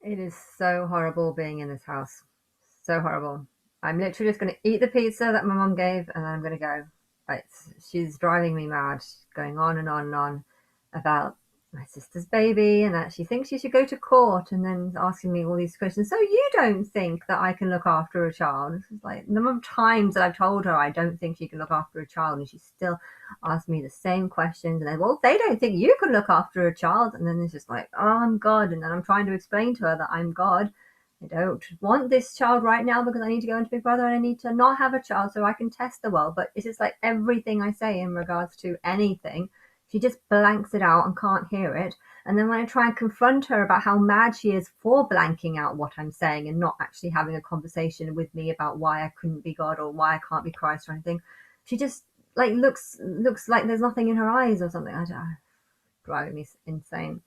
It is so horrible being in this house. So horrible. I'm literally just going to eat the pizza that my mum gave and then I'm going to go. She's driving me mad, going on and on and on about my sister's baby and that she thinks she should go to court and then asking me all these questions. So you don't think that I can look after a child? It's like the number of times that I've told her I don't think she can look after a child and she still asks me the same questions. And then, well, they don't think you can look after a child. And then it's just like, oh, I'm God. And then I'm trying to explain to her that I'm God. I don't want this child right now because I need to go into Big Brother and I need to not have a child so I can test the world. But it's just like everything I say in regards to anything, she just blanks it out and can't hear it. And then when I try and confront her about how mad she is for blanking out what I'm saying and not actually having a conversation with me about why I couldn't be God or why I can't be Christ or anything, she just like looks like there's nothing in her eyes or something. I don't, driving me insane.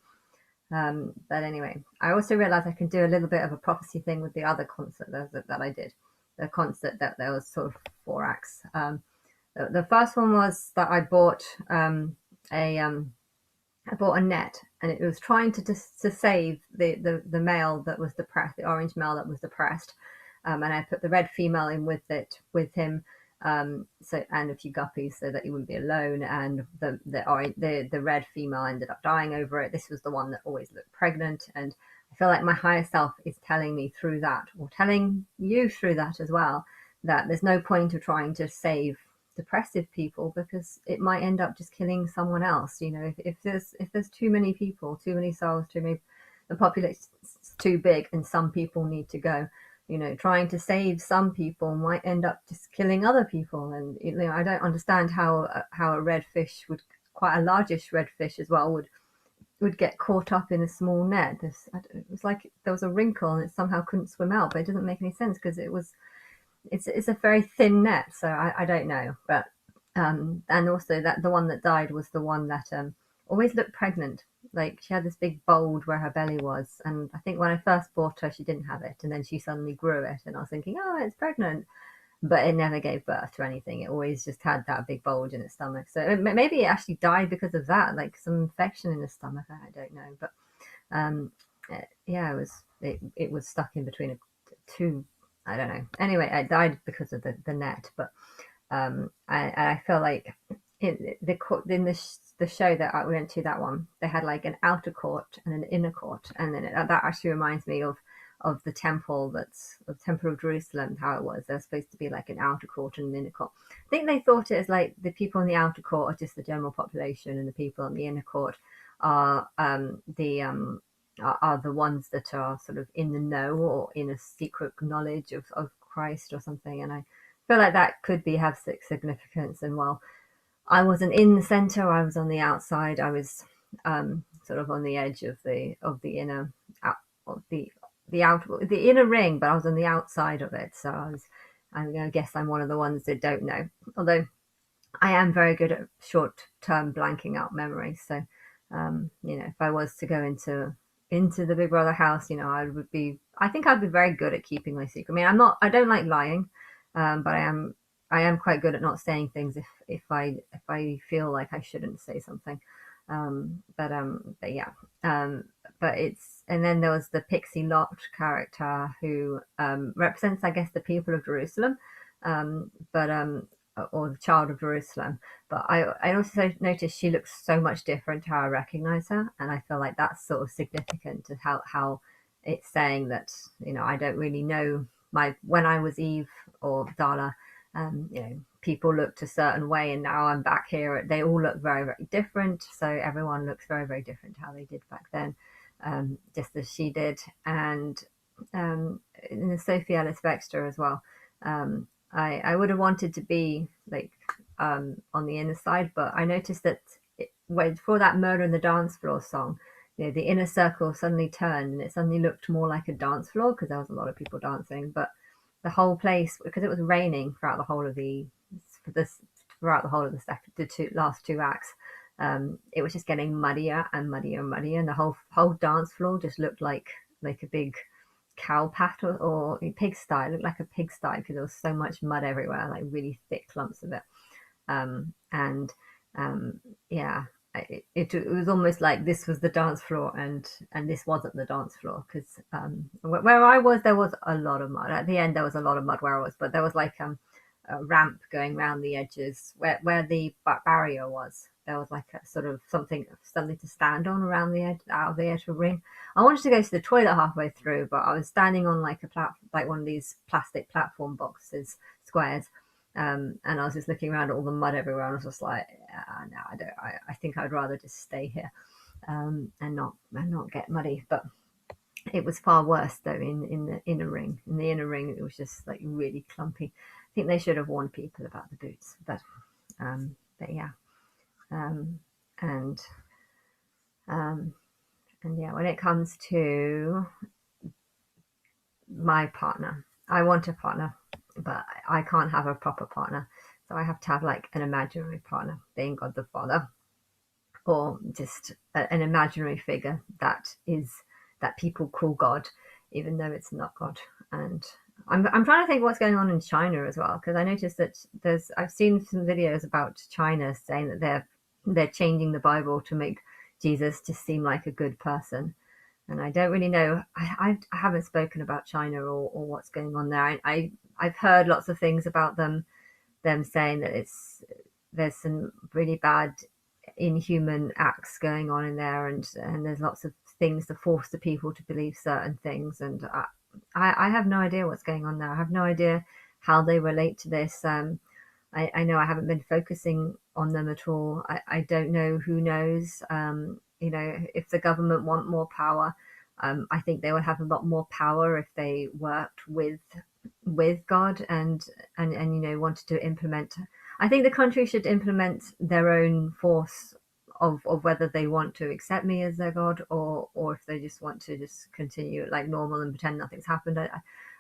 But anyway, I also realized I can do a little bit of a prophecy thing with the other concert that I did. The concert that there was sort of four acts. The first one was that a I bought a net, and it was trying to save the male that was depressed, the orange male that was depressed, and I put the red female in with him, so and a few guppies so that he wouldn't be alone. And the red female ended up dying over it. This was the one that always looked pregnant, and I feel like my higher self is telling me through that, or telling you through that as well, that there's no point of trying to save depressive people because it might end up just killing someone else. You know, if there's too many people, too many souls, too many, the population's too big and some people need to go. You know, trying to save some people might end up just killing other people. And you know, I don't understand how a red fish would, quite a largish red fish as well, would get caught up in a small net. It was like there was a wrinkle and it somehow couldn't swim out, but it doesn't make any sense because it's a very thin net, so I don't know. But and also that the one that died was the one that always looked pregnant. Like she had this big bulge where her belly was, and I think when I first bought her, she didn't have it, and then she suddenly grew it, and I was thinking, oh, it's pregnant, but it never gave birth to anything. It always just had that big bulge in its stomach. So maybe it actually died because of that, like some infection in the stomach. I don't know, but um, yeah, it was stuck in between two. I don't know. Anyway, I died because of the net, but I feel like in the show that I went to, that one, they had like an outer court and an inner court, and then that actually reminds me of the temple, that's the Temple of Jerusalem, how it was. There's supposed to be like an outer court and an inner court. I think they thought it as like the people in the outer court are just the general population, and the people in the inner court are are the ones that are sort of in the know or in a secret knowledge of Christ or something. And I feel like that could be have significance. And while I wasn't in the center, I was on the outside. I was sort of on the edge of the inner out of the inner ring, but I was on the outside of it. So I'm going to guess I'm one of the ones that don't know. Although I am very good at short-term blanking out memories. So, you know, if I was to go into the Big Brother house, you know, I think I'd be very good at keeping my secret. I mean, I don't like lying, but I am quite good at not saying things if I feel like I shouldn't say something. But yeah, um, but it's, and then there was the Pixie Lot character who represents, I guess, the people of Jerusalem, but or the child of Jerusalem. But I also noticed she looks so much different to how I recognize her, and I feel like that's sort of significant to how it's saying that, you know, I don't really know my when I was Eve or Dala, you know, people looked a certain way, and now I'm back here. They all look very, very different. So everyone looks very, very different to how they did back then, just as she did. And in the Sophie Ellis Bextor as well. I would have wanted to be like on the inner side, but I noticed that for that Murder in the Dance Floor song, you know, the inner circle suddenly turned and it suddenly looked more like a dance floor because there was a lot of people dancing, but the whole place, because it was raining throughout the whole of this throughout the whole of last two acts, it was just getting muddier and muddier and muddier, and the whole dance floor just looked like a big cow pat or a pigsty. It looked like a pigsty because there was so much mud everywhere, like really thick clumps of it. And yeah, it was almost like this was the dance floor, and this wasn't the dance floor, because where I was, there was a lot of mud. At the end, there was a lot of mud where I was, but there was like a ramp going around the edges where the barrier was. There was like a sort of something to stand on around the edge, out of the edge of the ring. I wanted to go to the toilet halfway through, but I was standing on like like one of these plastic platform boxes, squares, and I was just looking around at all the mud everywhere, and I was just like, no, I don't. I think I'd rather just stay here, and not get muddy. But it was far worse though in the inner ring. In the inner ring, it was just like really clumpy. I think they should have warned people about the boots, but yeah, um, and um, and yeah, when it comes to my partner, I want a partner, but I can't have a proper partner. So I have to have like an imaginary partner, being God the Father, or just an imaginary figure that people call God, even though it's not God. And I'm trying to think what's going on in China as well, because I noticed that I've seen some videos about China saying that they're changing the Bible to make Jesus just seem like a good person. And I don't really know. I haven't spoken about China or what's going on there. I've heard lots of things about them saying that there's some really bad inhuman acts going on in there, and there's lots of things to force the people to believe certain things, and I have no idea what's going on there. I have no idea how they relate to this. I know I haven't been focusing on them at all. I don't know who knows. If the government want more power, I think they would have a lot more power if they worked with God, and wanted to implement. I think the country should implement their own force of whether they want to accept me as their God, or if they just want to just continue like normal and pretend nothing's happened.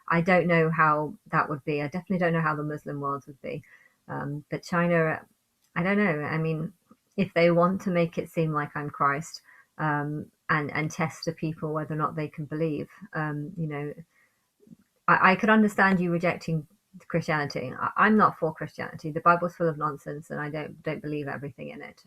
I don't know how that would be. I definitely don't know how the Muslim world would be. But China, I don't know. I mean, if they want to make it seem like I'm Christ, and test the people whether or not they can believe, I could understand you rejecting Christianity. I'm not for Christianity. The Bible's full of nonsense, and I don't believe everything in it.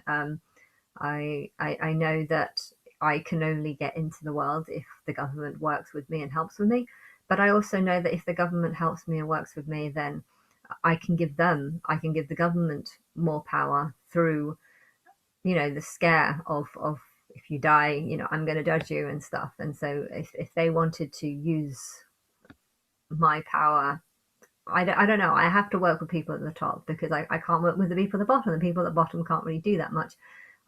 I know that I can only get into the world if the government works with me and helps with me. But I also know that if the government helps me and works with me, then I can give the government more power through, the scare of if you die, I'm going to judge you and stuff. And so if they wanted to use my power, I don't know. I have to work with people at the top, because I can't work with the people at the bottom. The people at the bottom can't really do that much.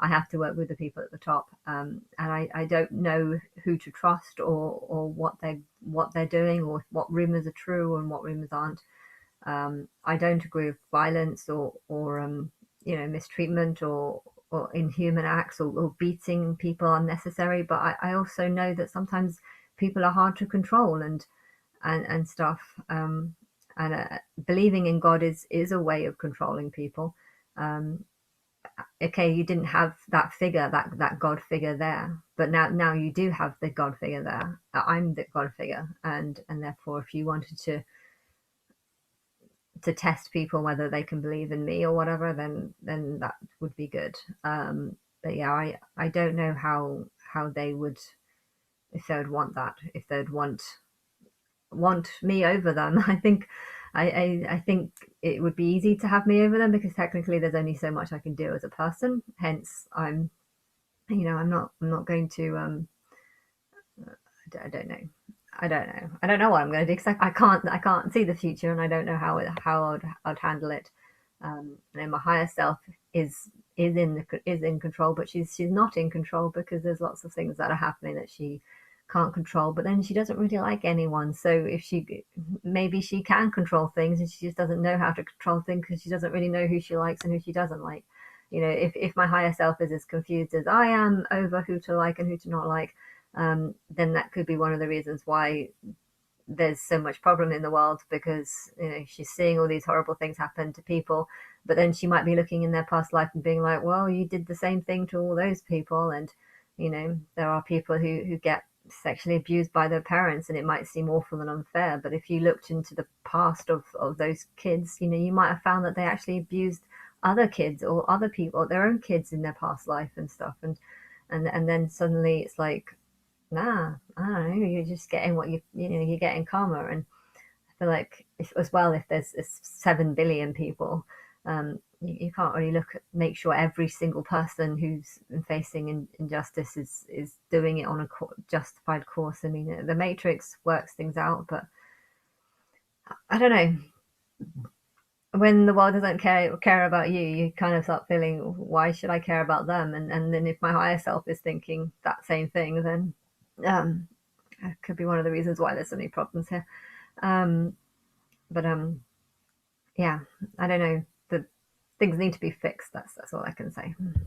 I have to work with the people at the top, and I don't know who to trust, or what they're doing, or what rumors are true and what rumors aren't. I don't agree with violence or mistreatment or inhuman acts, or beating people unnecessary. But I also know that sometimes people are hard to control and stuff. And believing in God is a way of controlling people. Um, okay, you didn't have that figure, that God figure there, but now you do have the God figure there. I'm the God figure, and therefore, if you wanted to test people whether they can believe in me or whatever, then that would be good. But yeah, I don't know how they would, if they would want that, if they'd want me over them. I think it would be easy to have me over them, because technically there's only so much I can do as a person. Hence, I'm not going to. I don't know. I don't know what I'm going to do, because I can't see the future, and I don't know how I'd handle it. My higher self is in control, but she's not in control, because there's lots of things that are happening that she can't control. But then she doesn't really like anyone, so if maybe she can control things, and she just doesn't know how to control things, because she doesn't really know who she likes and who she doesn't like. If my higher self is as confused as I am over who to like and who to not like, then that could be one of the reasons why there's so much problem in the world, because she's seeing all these horrible things happen to people, but then she might be looking in their past life and being like, well, you did the same thing to all those people. And there are people who get sexually abused by their parents, and it might seem awful and unfair, but if you looked into the past of those kids, you might have found that they actually abused other kids or other people, their own kids in their past life and stuff, and then suddenly it's like, nah, I don't know, you're just getting what you know, you're getting karma. And I feel like if, as well, if there's 7 billion people, you can't really make sure every single person who's facing injustice is doing it on a justified course. I mean, the Matrix works things out, but I don't know. When the world doesn't care about you, you kind of start feeling, why should I care about them? And then if my higher self is thinking that same thing, then um, it could be one of the reasons why there's so many problems here. Um, but yeah, I don't know. The things need to be fixed. That's all I can say.